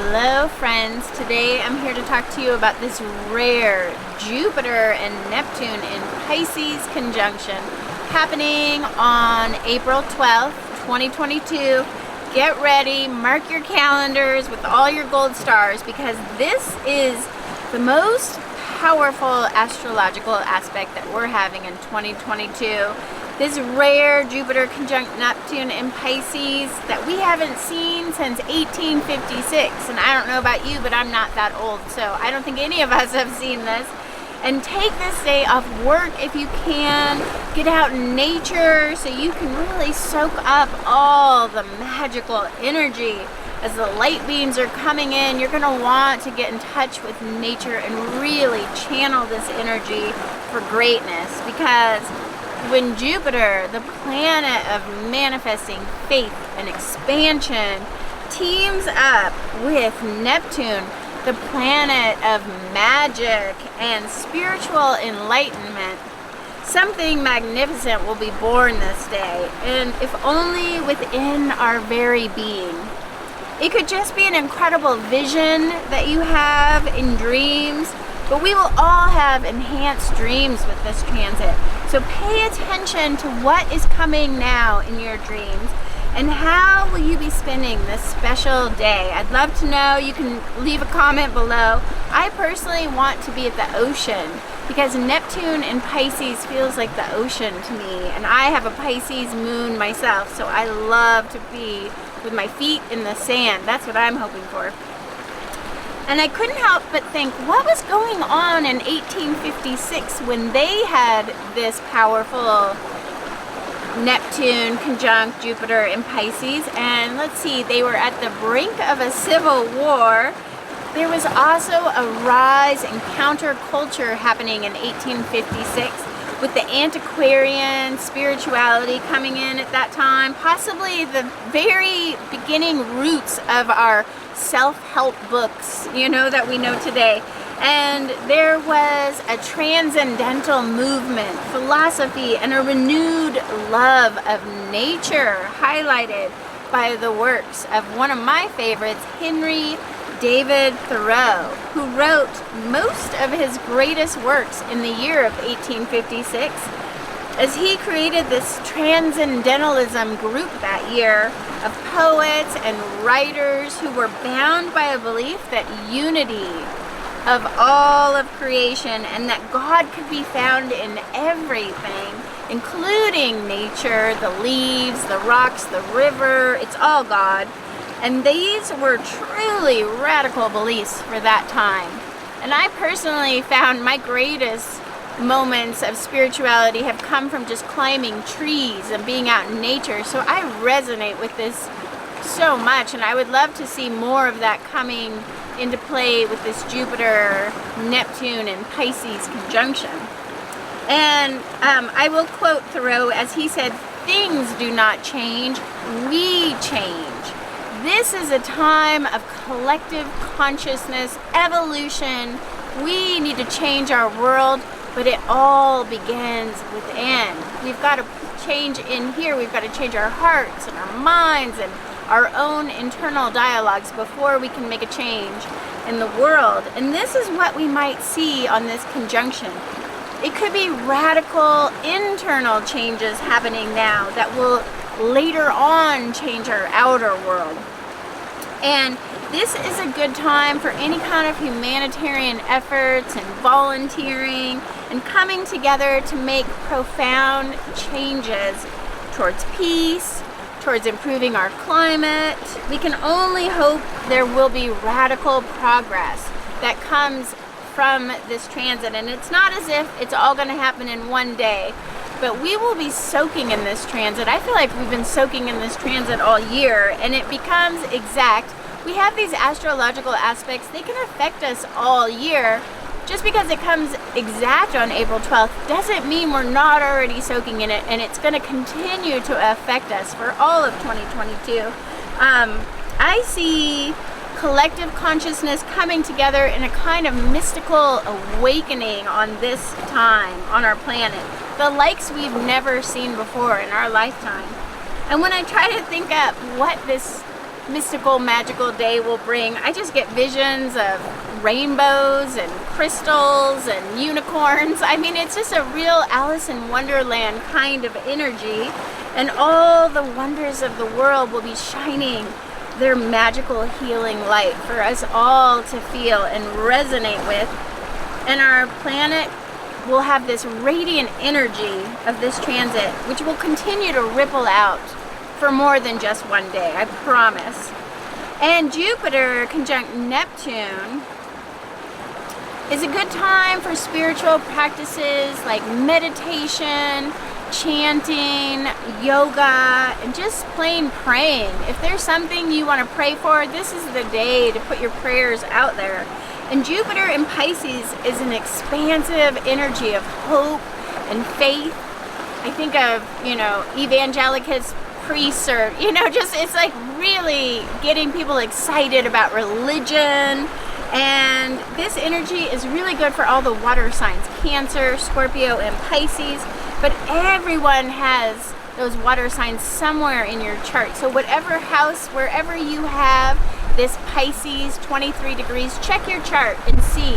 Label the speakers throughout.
Speaker 1: Hello friends, today I'm here to talk to you about this rare Jupiter and Neptune in Pisces conjunction happening on April 12th, 2022. Get ready, mark your calendars with all your gold stars because this is the most powerful astrological aspect that we're having in 2022. This rare Jupiter conjunct Neptune in Pisces that we haven't seen since 1856. And I don't know about you, but I'm not that old, so I don't think any of us have seen this. And take this day off work if you can. Get out in nature so you can really soak up all the magical energy. As the light beams are coming in, you're going to want to get in touch with nature and really channel this energy for greatness, because when Jupiter, the planet of manifesting faith and expansion, teams up with Neptune, the planet of magic and spiritual enlightenment, something magnificent will be born this day, and if only within our very being. It could just be an incredible vision that you have in dreams, but we will all have enhanced dreams with this transit. So pay attention to what is coming now in your dreams and how will you be spending this special day. I'd love to know. You can leave a comment below. I personally want to be at the ocean because Neptune in Pisces feels like the ocean to me, and I have a Pisces moon myself, so I love to be with my feet in the sand. That's what I'm hoping for. And I couldn't help but think, what was going on in 1856 when they had this powerful Neptune conjunct Jupiter in Pisces? And let's see, they were at the brink of a civil war. There was also a rise in counterculture happening in 1856 with the antiquarian spirituality coming in at that time, possibly the very beginning roots of our self-help books, that we know today. And there was a transcendental movement, philosophy, and a renewed love of nature, highlighted by the works of one of my favorites, Henry David Thoreau, who wrote most of his greatest works in the year of 1856, as he created this Transcendentalism group that year of poets and writers who were bound by a belief that unity of all of creation and that God could be found in everything, including nature, the leaves, the rocks, the river. It's all God. And these were truly radical beliefs for that time. And I personally found my greatest moments of spirituality have come from just climbing trees and being out in nature. So I resonate with this so much, and I would love to see more of that coming into play with this Jupiter, Neptune, and Pisces conjunction. And I will quote Thoreau as he said, "Things do not change, we change." This is a time of collective consciousness, evolution. We need to change our world, but it all begins within. We've got to change in here. We've got to change our hearts and our minds and our own internal dialogues before we can make a change in the world. And this is what we might see on this conjunction. It could be radical internal changes happening now that will later on change our outer world. And this is a good time for any kind of humanitarian efforts and volunteering and coming together to make profound changes towards peace, towards improving our climate. We can only hope there will be radical progress that comes from this transit. And it's not as if it's all going to happen in one day, but we will be soaking in this transit. I feel like we've been soaking in this transit all year, and it becomes exact. We have these astrological aspects. They can affect us all year. Just because it comes exact on April 12th doesn't mean we're not already soaking in it, and it's going to continue to affect us for all of 2022. I see collective consciousness coming together in a kind of mystical awakening on this time on our planet, the likes we've never seen before in our lifetime. And when I try to think up what this mystical, magical day will bring. I just get visions of rainbows and crystals and unicorns. I mean, it's just a real Alice in Wonderland kind of energy, and all the wonders of the world will be shining their magical healing light for us all to feel and resonate with. And our planet will have this radiant energy of this transit, which will continue to ripple out for more than just one day, I promise. And Jupiter conjunct Neptune is a good time for spiritual practices like meditation, chanting, yoga, and just plain praying. If there's something you want to pray for, this is the day to put your prayers out there. And Jupiter in Pisces is an expansive energy of hope and faith. I think of, evangelicals, priests, or, just it's like really getting people excited about religion. And this energy is really good for all the water signs, Cancer, Scorpio, and Pisces. But everyone has those water signs somewhere in your chart. So whatever house, wherever you have this Pisces 23 degrees, check your chart and see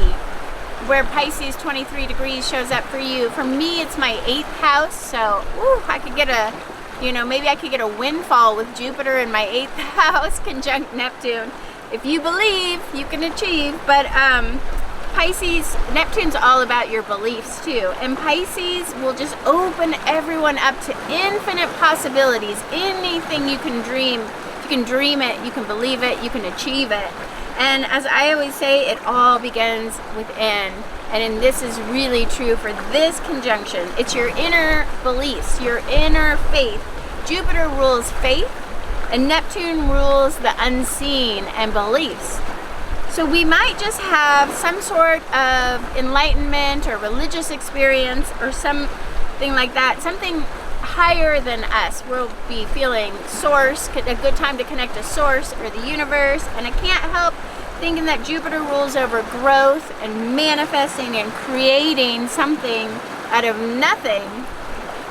Speaker 1: where Pisces 23 degrees shows up for you. For me, it's my 8th house, so I could get maybe I could get a windfall with Jupiter in my 8th house conjunct Neptune. If you believe, you can achieve. But Pisces, Neptune's all about your beliefs too. And Pisces will just open everyone up to infinite possibilities. Anything you can dream. You can dream it, you can believe it, you can achieve it. And as I always say, it all begins within. And this is really true for this conjunction. It's your inner beliefs, your inner faith. Jupiter rules faith, and Neptune rules the unseen and beliefs. So we might just have some sort of enlightenment or religious experience or something like that, something higher than us. We'll be feeling source, a good time to connect to source or the universe. And I can't help thinking that Jupiter rules over growth and manifesting and creating something out of nothing,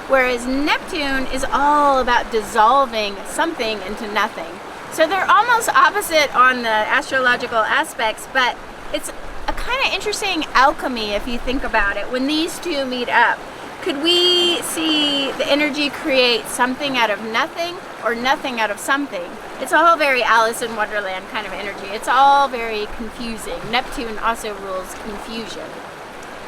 Speaker 1: whereas Neptune is all about dissolving something into nothing. So they're almost opposite on the astrological aspects, but it's a kind of interesting alchemy if you think about it. When these two meet up, could we see the energy create something out of nothing or nothing out of something? It's all very Alice in Wonderland kind of energy. It's all very confusing. Neptune also rules confusion.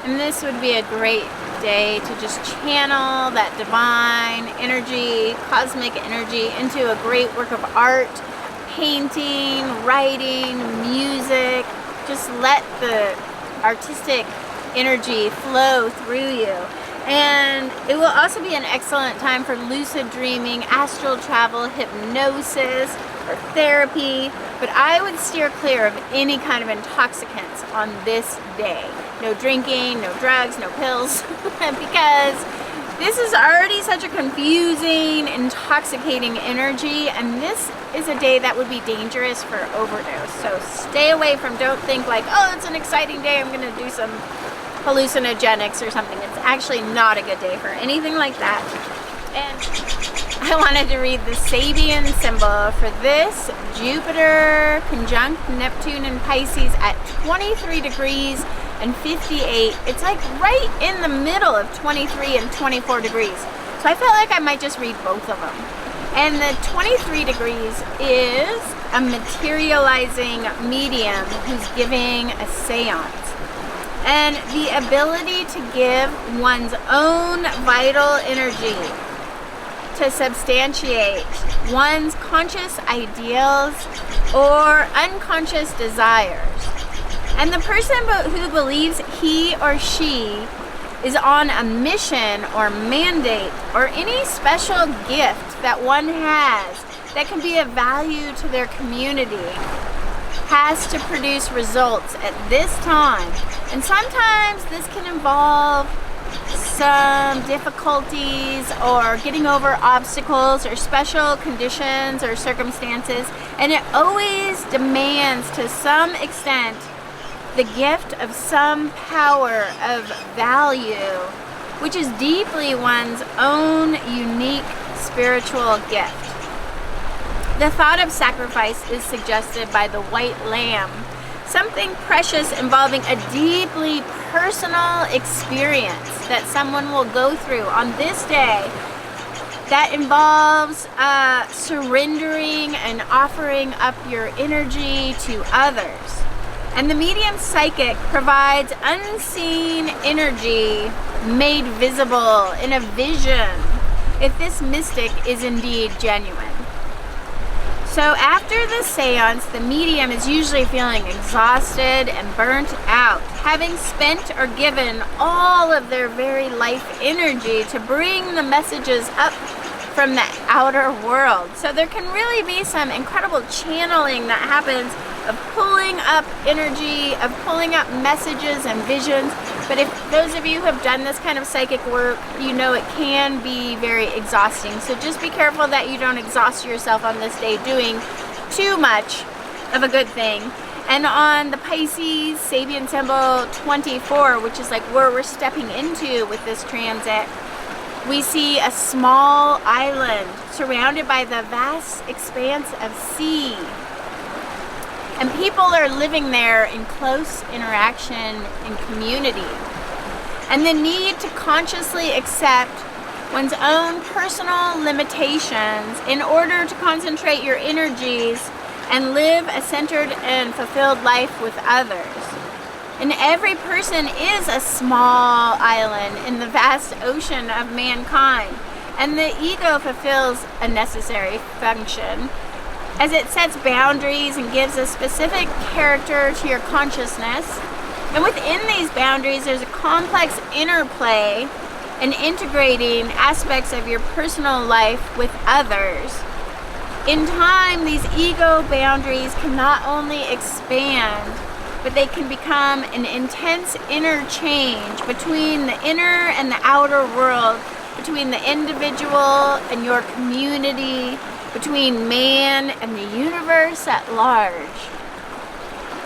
Speaker 1: And this would be a great day to just channel that divine energy, cosmic energy into a great work of art, painting, writing, music. Just let the artistic energy flow through you. And it will also be an excellent time for lucid dreaming, astral travel, hypnosis, or therapy. But I would steer clear of any kind of intoxicants on this day. No drinking, no drugs, no pills, because this is already such a confusing, intoxicating energy, and this is a day that would be dangerous for overdose. So stay away from, don't think like, oh, it's an exciting day, I'm going to do some hallucinogenics or something. It's actually not a good day for anything like that. And I wanted to read the Sabian symbol for this Jupiter conjunct Neptune in Pisces at 23 degrees and 58. It's like right in the middle of 23 and 24 degrees. So I felt like I might just read both of them. And the 23 degrees is a materializing medium who's giving a seance. And the ability to give one's own vital energy to substantiate one's conscious ideals or unconscious desires. And the person who believes he or she is on a mission or mandate or any special gift that one has that can be of value to their community has to produce results at this time. And sometimes this can involve some difficulties or getting over obstacles or special conditions or circumstances, and it always demands to some extent the gift of some power of value, which is deeply one's own unique spiritual gift. The thought of sacrifice is suggested by the white lamb, something precious involving a deeply personal experience that someone will go through on this day that involves surrendering and offering up your energy to others. And the medium psychic provides unseen energy made visible in a vision if this mystic is indeed genuine. So after the seance, the medium is usually feeling exhausted and burnt out, having spent or given all of their very life energy to bring the messages up from the outer world. So there can really be some incredible channeling that happens of pulling up energy, of pulling up messages and visions. But if those of you who have done this kind of psychic work, you know it can be very exhausting. So just be careful that you don't exhaust yourself on this day doing too much of a good thing. And on the Pisces Sabian symbol 24, which is like where we're stepping into with this transit, we see a small island surrounded by the vast expanse of sea. And people are living there in close interaction and community. And the need to consciously accept one's own personal limitations in order to concentrate your energies and live a centered and fulfilled life with others. And every person is a small island in the vast ocean of mankind. And the ego fulfills a necessary function as it sets boundaries and gives a specific character to your consciousness. And within these boundaries, there's a complex interplay and integrating aspects of your personal life with others. In time, these ego boundaries can not only expand, but they can become an intense interchange between the inner and the outer world, between the individual and your community, between man and the universe at large.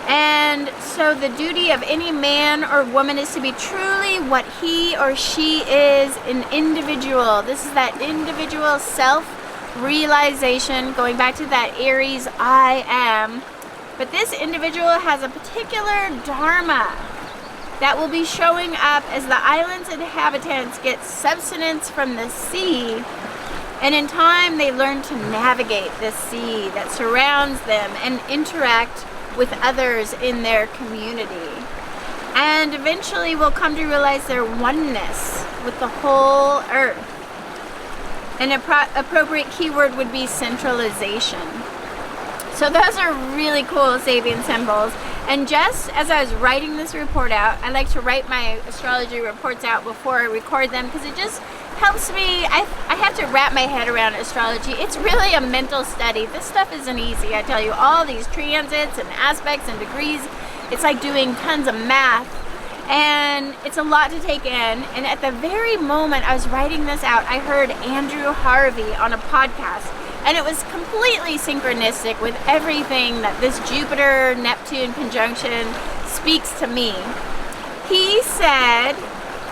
Speaker 1: And so the duty of any man or woman is to be truly what he or she is, an individual. This is that individual self-realization, going back to that Aries I am. But this individual has a particular dharma that will be showing up as the island's inhabitants get subsistence from the sea. And in time, they learn to navigate the sea that surrounds them and interact with others in their community. And eventually will come to realize their oneness with the whole earth. An appropriate keyword would be centralization. So those are really cool Sabian symbols. And just as I was writing this report out, I like to write my astrology reports out before I record them because it just helps me. I have to wrap my head around astrology. It's really a mental study. This stuff isn't easy. I tell you, all these transits and aspects and degrees, it's like doing tons of math. And it's a lot to take in. And at the very moment I was writing this out, I heard Andrew Harvey on a podcast. And it was completely synchronistic with everything that this Jupiter Neptune conjunction speaks to me. He said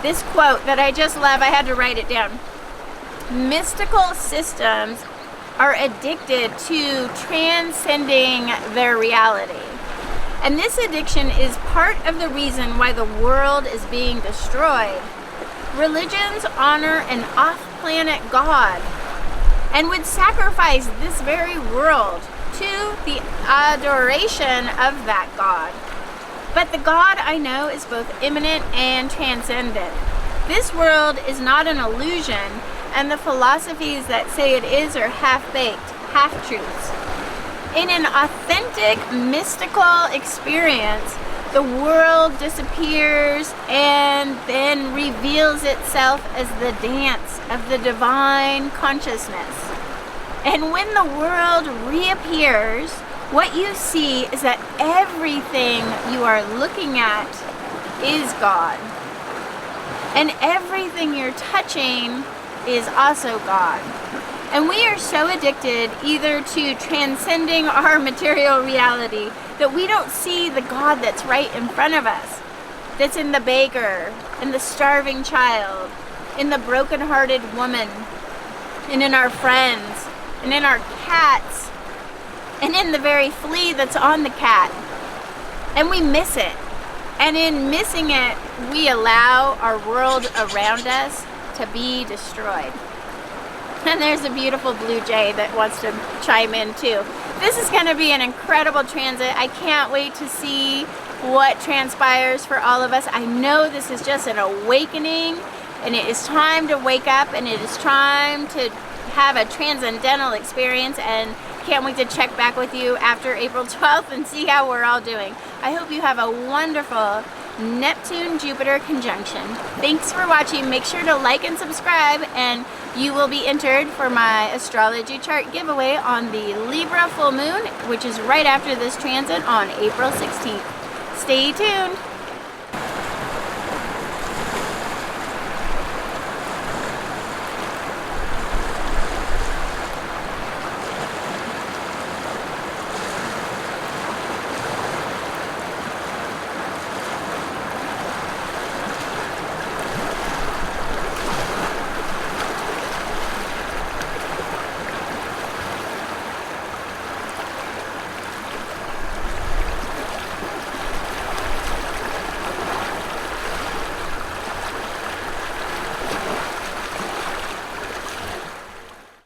Speaker 1: this quote that I just love. I had to write it down. Mystical systems are addicted to transcending their reality. And this addiction is part of the reason why the world is being destroyed. Religions honor an off-planet God and would sacrifice this very world to the adoration of that God. But the God I know is both immanent and transcendent. This world is not an illusion, and the philosophies that say it is are half-baked, half-truths. In an authentic, mystical experience, the world disappears and then reveals itself as the dance of the divine consciousness. And when the world reappears, what you see is that everything you are looking at is God. And everything you're touching is also God. And we are so addicted either to transcending our material reality that we don't see the God that's right in front of us, that's in the beggar, in the starving child, in the broken-hearted woman, and in our friends, and in our cats, and in the very flea that's on the cat. And we miss it. And in missing it, we allow our world around us to be destroyed. And there's a beautiful blue jay that wants to chime in too. This is going to be an incredible transit. I can't wait to see what transpires for all of us. I know this is just an awakening, and it is time to wake up, and it is time to have a transcendental experience, and can't wait to check back with you after April 12th and see how we're all doing. I hope you have a wonderful Neptune-Jupiter conjunction. Thanks for watching. Make sure to like and subscribe, and you will be entered for my astrology chart giveaway on the Libra full moon, which is right after this transit on April 16th. Stay tuned.